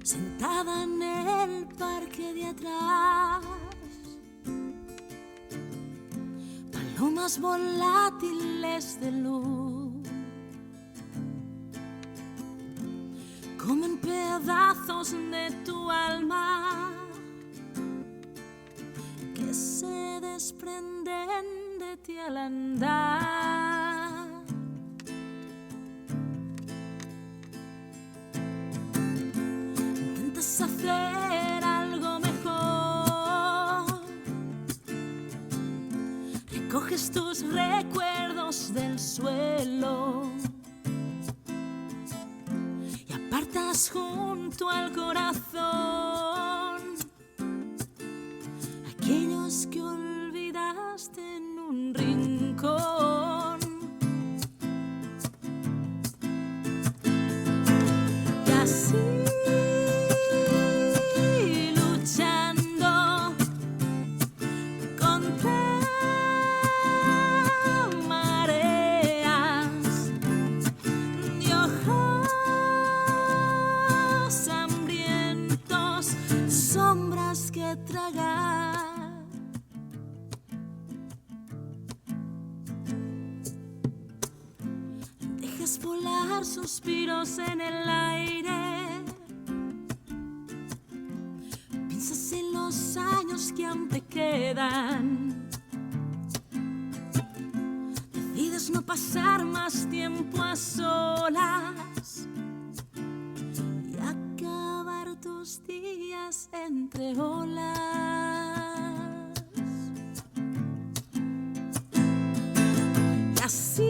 sentada en el parque de atrás, palomas volátiles de luz comen pedazos de tu alma que se desprenden de ti al andar. Intentas hacer algo mejor, recoges tus recuerdos del suelo y apartas junto al corazón aquellos que olvidaste en un rincón. Y así, luchando contra mareas de ojos hambrientos, sombras que tragar, dejas volar suspiros en el aire, piensas en los años que aún te quedan, decides no pasar más tiempo a solas y acabar tus días entre olas. Y así,